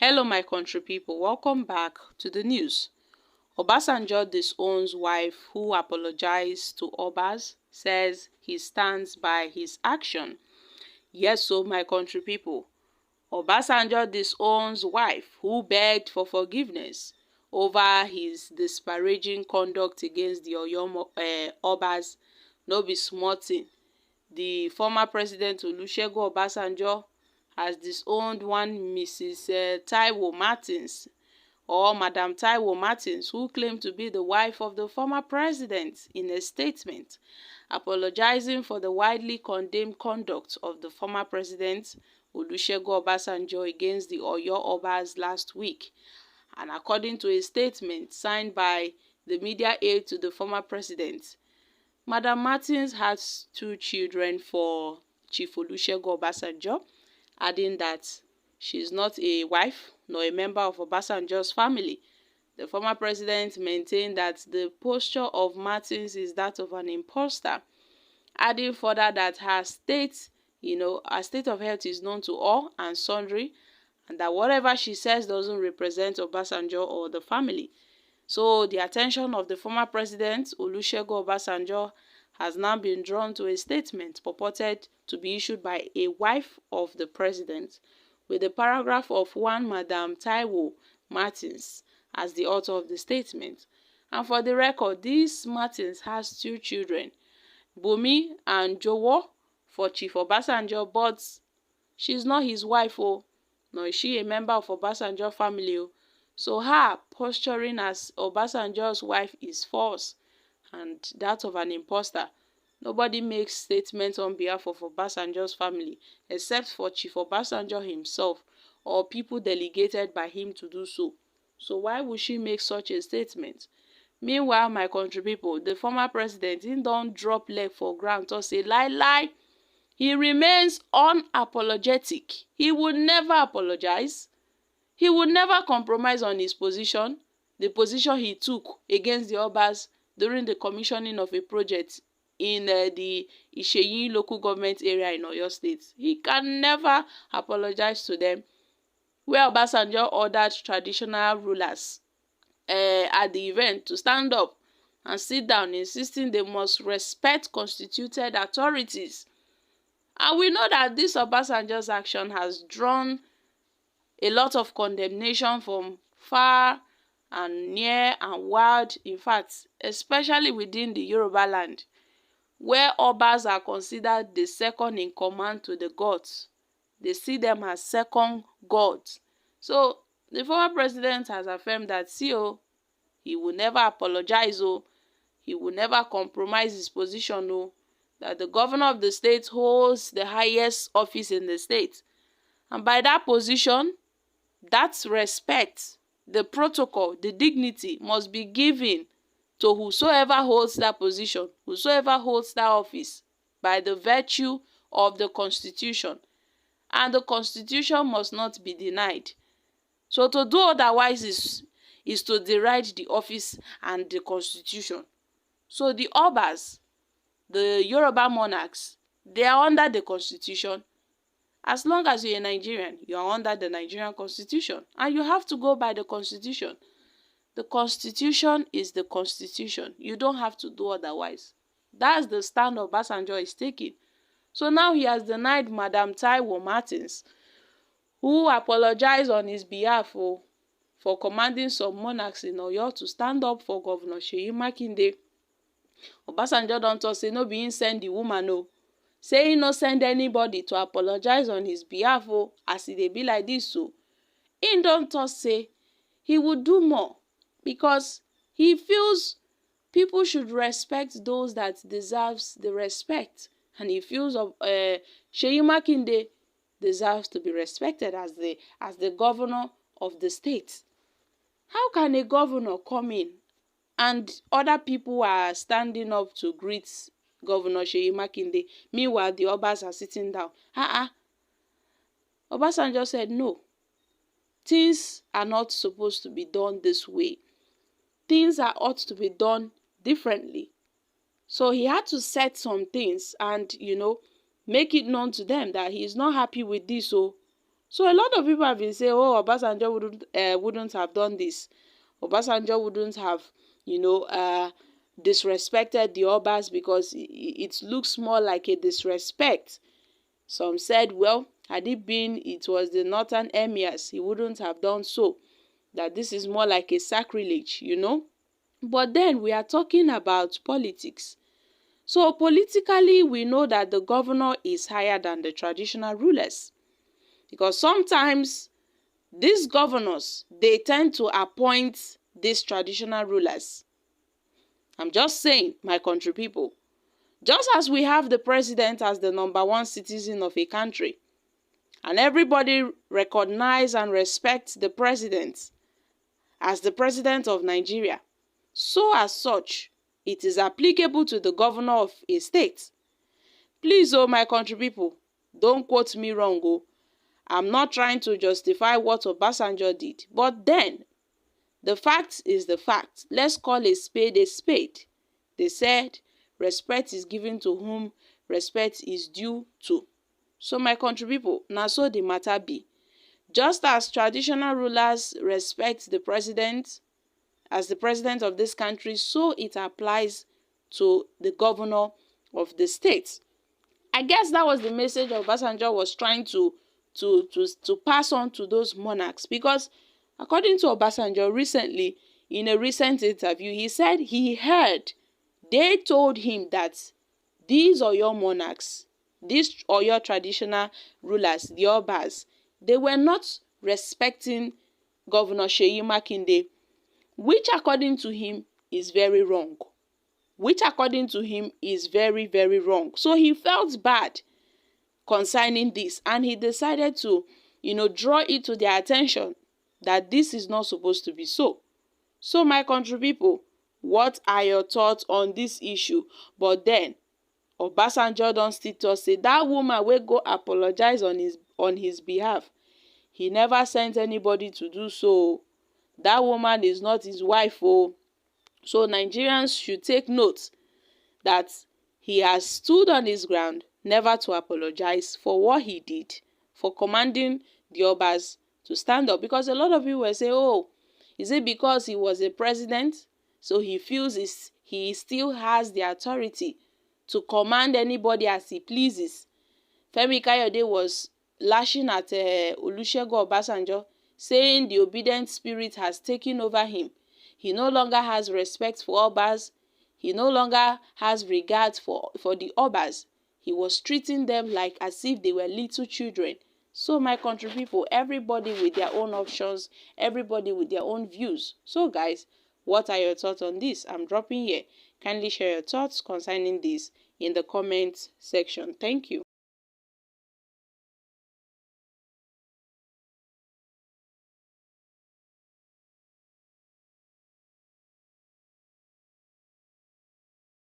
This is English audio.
Hello my country people, welcome back to the news. Obasanjo disowns wife who apologized to Obas, says he stands by his action. Yes, so my country people, Obasanjo disowns wife who begged for forgiveness over his disparaging conduct against the Obas. No be small thing. The former president Olusegun Obasanjo has disowned one Mrs. Taiwo Martins, or Madam Taiwo Martins, who claimed to be the wife of the former president, in a statement, apologizing for the widely condemned conduct of the former president Olusegun Obasanjo against the Oyo Obas last week. And according to a statement signed by the media aide to the former president, Madam Martins has 2 children for Chief Olusegun Obasanjo, adding that she is not a wife nor a member of Obasanjo's family. The former president maintained that the posture of Martins is that of an imposter, adding further that her state of health is known to all and sundry, and that whatever she says doesn't represent Obasanjo or the family. So the attention of the former president, Olusegun Obasanjo, has now been drawn to a statement purported to be issued by a wife of the president, with the paragraph of one Madam Taiwo Martins as the author of the statement. And for the record, this Martins has 2 children, Bumi and Jowo, for Chief Obasanjo, but she's not his wife, nor is she a member of Obasanjo family. So her posturing as Obasanjo's wife is false and that of an imposter. Nobody makes statements on behalf of Obasanjo's family except for Chief Obasanjo himself or people delegated by him to do so. So why would she make such a statement? Meanwhile, my country people, the former president, he don't drop leg for ground to say lie. He remains unapologetic. He would never apologize. He would never compromise on his position, the position he took against the Obas during the commissioning of a project in the Isheyin local government area in Oyo State. He can never apologize to them, where Obasanjo ordered traditional rulers at the event to stand up and sit down, insisting they must respect constituted authorities. And we know that this Obasanjo's action has drawn a lot of condemnation from far and near and wide, in fact, especially within the Yoruba land, where Obas are considered the second in command to the gods. They see them as second gods. So the former president has affirmed that, he will never apologize, he will never compromise his position, that the governor of the state holds the highest office in the state. And by that position, that respect, the protocol, the dignity must be given to whosoever holds that position, whosoever holds that office, by the virtue of the Constitution. And the Constitution must not be denied. So to do otherwise is to deride the office and the Constitution. So the Obas, the Yoruba monarchs, they are under the Constitution. As long as you're a Nigerian, you are under the Nigerian Constitution. And you have to go by the Constitution. The Constitution is the Constitution. You don't have to do otherwise. That's the stand Obasanjo is taking. So now he has denied Madam Taiwo Martins, who apologized on his behalf for commanding some monarchs in Oyo to stand up for Governor Seyi Makinde. Obasanjo don't talk say no be him send the woman, say he no send anybody to apologize on his behalf, as e dey be like this. So he don't talk say he would do more, because he feels people should respect those that deserves the respect, and he feels Seyi Makinde deserves to be respected as the governor of the state. How can a governor come in and other people are standing up to greet Governor Seyi Makinde, meanwhile the Obas are sitting down? Obasanjo said no. Things are not supposed to be done this way. Things ought to be done differently. So he had to set some things and, make it known to them that he is not happy with this. So So a lot of people have been saying, oh, Obasanjo wouldn't have done this. Obasanjo wouldn't have, disrespected the Obas because it looks more like a disrespect. Some said, well, had it was the northern emirs, he wouldn't have done so. That this is more like a sacrilege, But then we are talking about politics. So politically, we know that the governor is higher than the traditional rulers. Because sometimes these governors, they tend to appoint these traditional rulers. I'm just saying, my country people. Just as we have the president as the #1 citizen of a country, and everybody recognize and respect the president as the president of Nigeria, so as such, it is applicable to the governor of a state. Please, oh my country people, don't quote me wrong, oh. I'm not trying to justify what Obasanjo did, but then, the fact is the fact. Let's call a spade a spade. They said, respect is given to whom respect is due to. So my country people, na so the matter be. Just as traditional rulers respect the president as the president of this country, so it applies to the governor of the state. I guess that was the message Obasanjo was trying to pass on to those monarchs, because according to Obasanjo recently, in a recent interview, he said he heard they told him that these are your monarchs, these are your traditional rulers, the Obas, they were not respecting Governor Seyi Makinde, which according to him is very wrong. Which according to him is very, very wrong. So he felt bad concerning this, and he decided to, draw it to their attention that this is not supposed to be so. So my country people, what are your thoughts on this issue? But then, Obasanjo don still talk say that woman will go apologize on his behalf. He never sent anybody to do so. That woman is not his wife. Oh. So Nigerians should take note that he has stood on his ground never to apologize for what he did, for commanding the Obas to stand up. Because a lot of people will say, oh, is it because he was a president, so he feels he still has the authority to command anybody as he pleases? Femi Kayode was lashing at Olusegun Obasanjo, saying the obedient spirit has taken over him. He no longer has respect for Obas. He no longer has regard for the Obas. He was treating them like as if they were little children. So my country people, everybody with their own options, everybody with their own views. So guys, what are your thoughts on this? I'm dropping here. Kindly share your thoughts concerning this in the comment section. Thank you.